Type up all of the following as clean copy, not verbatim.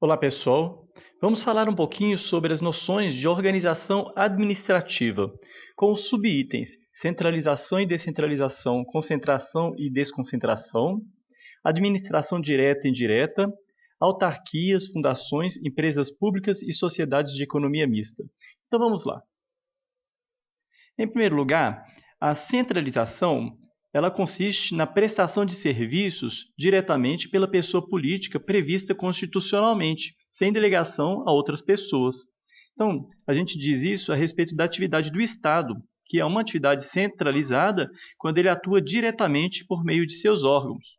Olá, pessoal. Vamos falar um pouquinho sobre as noções de organização administrativa, com os subitens centralização e descentralização, concentração e desconcentração, administração direta e indireta, autarquias, fundações, empresas públicas e sociedades de economia mista. Então vamos lá. Em primeiro lugar, a centralização ela consiste na prestação de serviços diretamente pela pessoa política prevista constitucionalmente, sem delegação a outras pessoas. Então, a gente diz isso a respeito da atividade do Estado, que é uma atividade centralizada quando ele atua diretamente por meio de seus órgãos.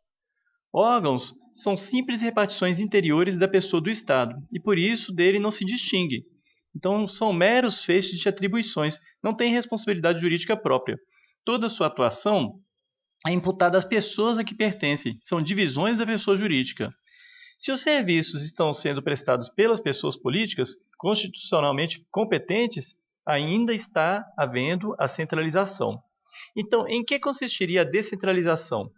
Órgãos são simples repartições interiores da pessoa do Estado, e por isso dele não se distingue. Então, são meros feixes de atribuições, não têm responsabilidade jurídica própria. Toda a sua atuação é imputada às pessoas a que pertencem, são divisões da pessoa jurídica. Se os serviços estão sendo prestados pelas pessoas políticas constitucionalmente competentes, ainda está havendo a centralização. Então, em que consistiria a descentralização?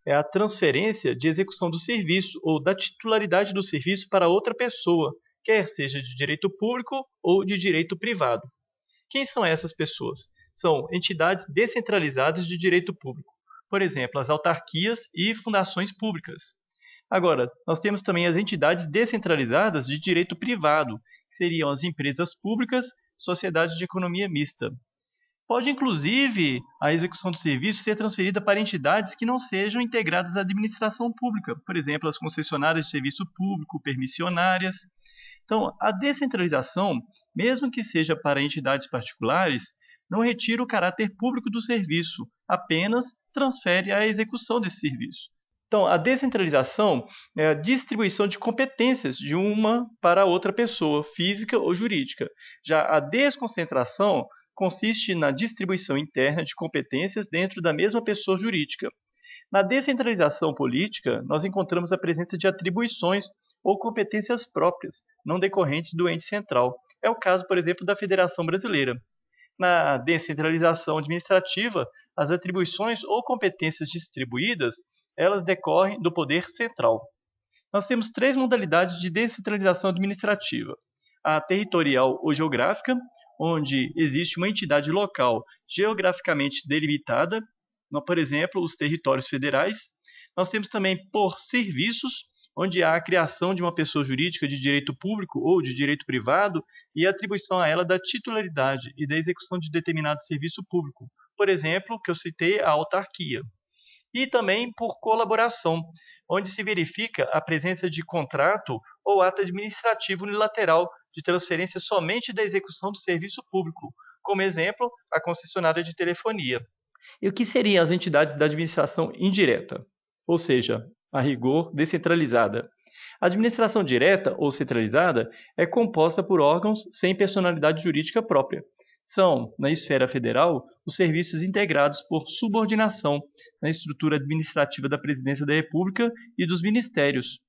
É a transferência de execução do serviço ou da titularidade do serviço para outra pessoa, quer seja de direito público ou de direito privado. Quem são essas pessoas? São entidades descentralizadas de direito público, por exemplo, as autarquias e fundações públicas. Agora, nós temos também as entidades descentralizadas de direito privado, que seriam as empresas públicas, sociedades de economia mista. Pode, inclusive, a execução do serviço ser transferida para entidades que não sejam integradas à administração pública, por exemplo, as concessionárias de serviço público, permissionárias. Então, a descentralização, mesmo que seja para entidades particulares, não retira o caráter público do serviço, apenas transfere a execução desse serviço. Então, a descentralização é a distribuição de competências de uma para outra pessoa, física ou jurídica. Já a desconcentração consiste na distribuição interna de competências dentro da mesma pessoa jurídica. Na descentralização política, nós encontramos a presença de atribuições ou competências próprias, não decorrentes do ente central. É o caso, por exemplo, da Federação Brasileira. Na descentralização administrativa, as atribuições ou competências distribuídas, elas decorrem do poder central. Nós temos três modalidades de descentralização administrativa. A territorial ou geográfica, onde existe uma entidade local geograficamente delimitada, por exemplo, os territórios federais. Nós temos também por serviços, onde há a criação de uma pessoa jurídica de direito público ou de direito privado e a atribuição a ela da titularidade e da execução de determinado serviço público. Por exemplo, que eu citei, a autarquia. E também por colaboração, onde se verifica a presença de contrato ou ato administrativo unilateral de transferência somente da execução do serviço público, como exemplo, a concessionária de telefonia. E o que seriam as entidades da administração indireta? Ou seja, a rigor descentralizada. A administração direta ou centralizada é composta por órgãos sem personalidade jurídica própria. São, na esfera federal, os serviços integrados por subordinação na estrutura administrativa da Presidência da República e dos ministérios.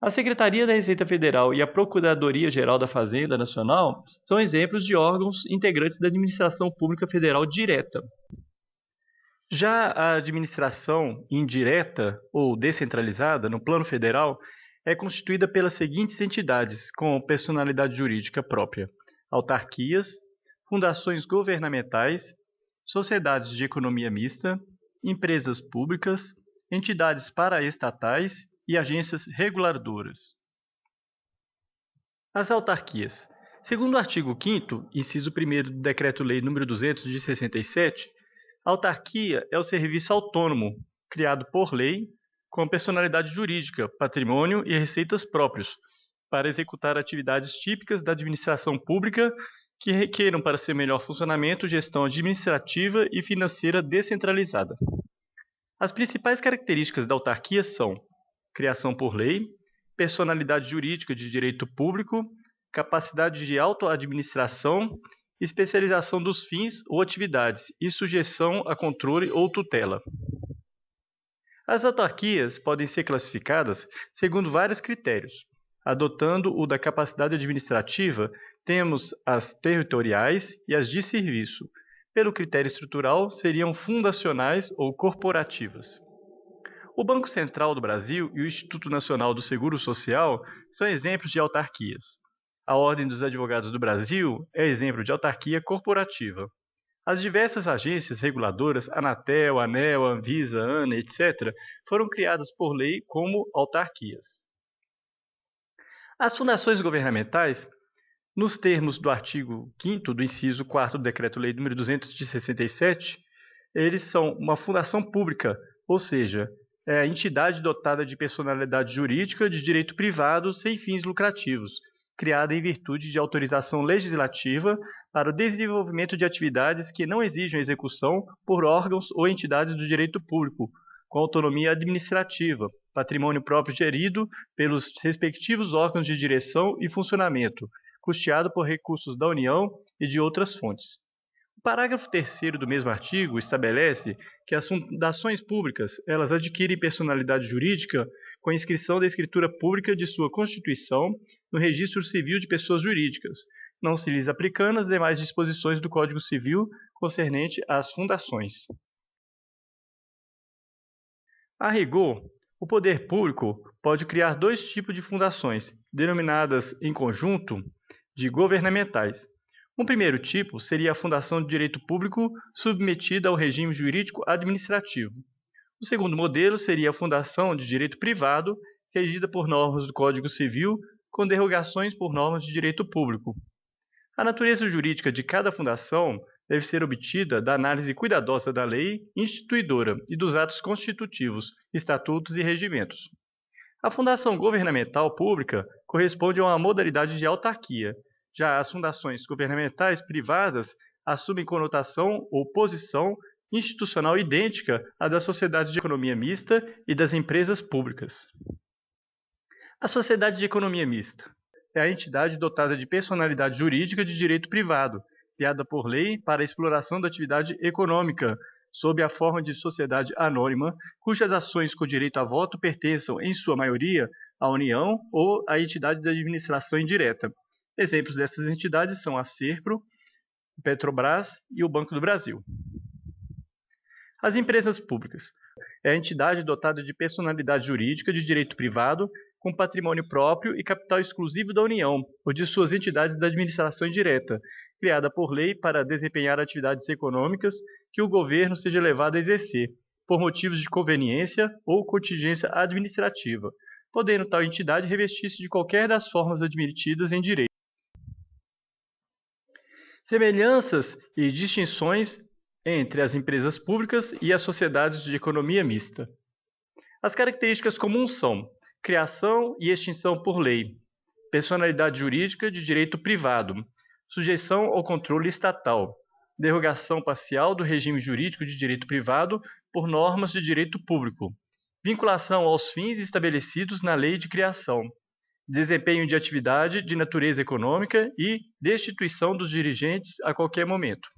A Secretaria da Receita Federal e a Procuradoria-Geral da Fazenda Nacional são exemplos de órgãos integrantes da administração pública federal direta. Já a administração indireta ou descentralizada, no plano federal, é constituída pelas seguintes entidades com personalidade jurídica própria: autarquias, fundações governamentais, sociedades de economia mista, empresas públicas, entidades paraestatais e agências reguladoras. As autarquias. Segundo o artigo 5º, inciso 1º do Decreto-Lei nº 200 de 67, a autarquia é o serviço autônomo, criado por lei, com personalidade jurídica, patrimônio e receitas próprios, para executar atividades típicas da administração pública que requeram para seu melhor funcionamento gestão administrativa e financeira descentralizada. As principais características da autarquia são criação por lei, personalidade jurídica de direito público, capacidade de autoadministração, especialização dos fins ou atividades e sujeição a controle ou tutela. As autarquias podem ser classificadas segundo vários critérios. Adotando o da capacidade administrativa, temos as territoriais e as de serviço. Pelo critério estrutural, seriam fundacionais ou corporativas. O Banco Central do Brasil e o Instituto Nacional do Seguro Social são exemplos de autarquias. A Ordem dos Advogados do Brasil é exemplo de autarquia corporativa. As diversas agências reguladoras, Anatel, ANEEL, Anvisa, ANA, etc., foram criadas por lei como autarquias. As fundações governamentais, nos termos do artigo 5º do inciso 4º do Decreto-Lei nº 200 de 67, eles são uma fundação pública, ou seja, é a entidade dotada de personalidade jurídica de direito privado sem fins lucrativos, criada em virtude de autorização legislativa para o desenvolvimento de atividades que não exijam execução por órgãos ou entidades do direito público, com autonomia administrativa, patrimônio próprio gerido pelos respectivos órgãos de direção e funcionamento, custeado por recursos da União e de outras fontes. O parágrafo 3º do mesmo artigo estabelece que as fundações públicas elas adquirem personalidade jurídica com a inscrição da escritura pública de sua constituição no Registro Civil de Pessoas Jurídicas, não se lhes aplicando as demais disposições do Código Civil concernente às fundações. A rigor, o poder público pode criar dois tipos de fundações, denominadas em conjunto de governamentais. Um primeiro tipo seria a fundação de direito público submetida ao regime jurídico administrativo. O segundo modelo seria a fundação de direito privado, regida por normas do Código Civil, com derrogações por normas de direito público. A natureza jurídica de cada fundação deve ser obtida da análise cuidadosa da lei instituidora e dos atos constitutivos, estatutos e regimentos. A fundação governamental pública corresponde a uma modalidade de autarquia. Já as fundações governamentais privadas assumem conotação ou posição institucional idêntica à da sociedade de economia mista e das empresas públicas. A sociedade de economia mista é a entidade dotada de personalidade jurídica de direito privado, criada por lei para a exploração da atividade econômica, sob a forma de sociedade anônima, cujas ações com direito a voto pertençam, em sua maioria, à União ou à entidade de administração indireta. Exemplos dessas entidades são a Serpro, o Petrobras e o Banco do Brasil. As empresas públicas é a entidade dotada de personalidade jurídica de direito privado, com patrimônio próprio e capital exclusivo da União ou de suas entidades da administração indireta, criada por lei para desempenhar atividades econômicas que o governo seja levado a exercer, por motivos de conveniência ou contingência administrativa, podendo tal entidade revestir-se de qualquer das formas admitidas em direito. Semelhanças e distinções entre as empresas públicas e as sociedades de economia mista. As características comuns são criação e extinção por lei, personalidade jurídica de direito privado, sujeição ao controle estatal, derrogação parcial do regime jurídico de direito privado por normas de direito público, vinculação aos fins estabelecidos na lei de criação, desempenho de atividade de natureza econômica e destituição dos dirigentes a qualquer momento.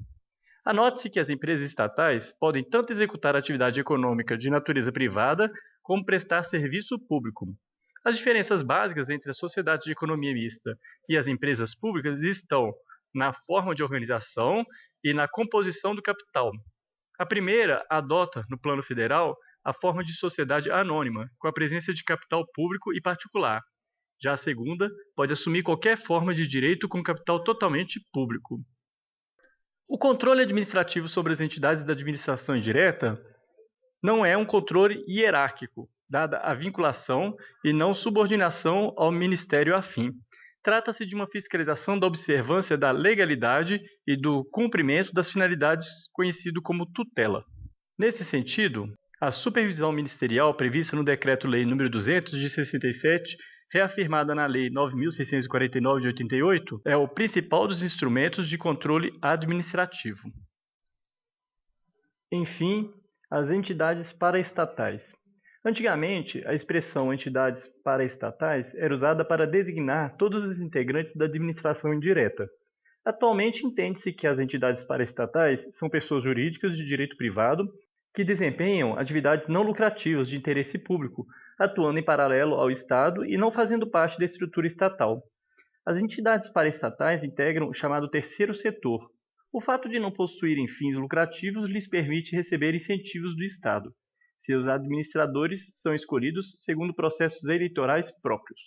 Anote-se que as empresas estatais podem tanto executar atividade econômica de natureza privada como prestar serviço público. As diferenças básicas entre a sociedade de economia mista e as empresas públicas estão na forma de organização e na composição do capital. A primeira adota, no plano federal, a forma de sociedade anônima, com a presença de capital público e particular. Já a segunda pode assumir qualquer forma de direito com capital totalmente público. O controle administrativo sobre as entidades da administração indireta não é um controle hierárquico, dada a vinculação e não subordinação ao ministério afim. Trata-se de uma fiscalização da observância da legalidade e do cumprimento das finalidades conhecido como tutela. Nesse sentido, a supervisão ministerial prevista no Decreto-Lei nº 200 de 67, reafirmada na Lei 9.649 de 88, é o principal dos instrumentos de controle administrativo. Enfim, as entidades paraestatais. Antigamente, a expressão entidades paraestatais era usada para designar todos os integrantes da administração indireta. Atualmente, entende-se que as entidades paraestatais são pessoas jurídicas de direito privado que desempenham atividades não lucrativas de interesse público, atuando em paralelo ao Estado e não fazendo parte da estrutura estatal. As entidades paraestatais integram o chamado terceiro setor. O fato de não possuírem fins lucrativos lhes permite receber incentivos do Estado. Seus administradores são escolhidos segundo processos eleitorais próprios.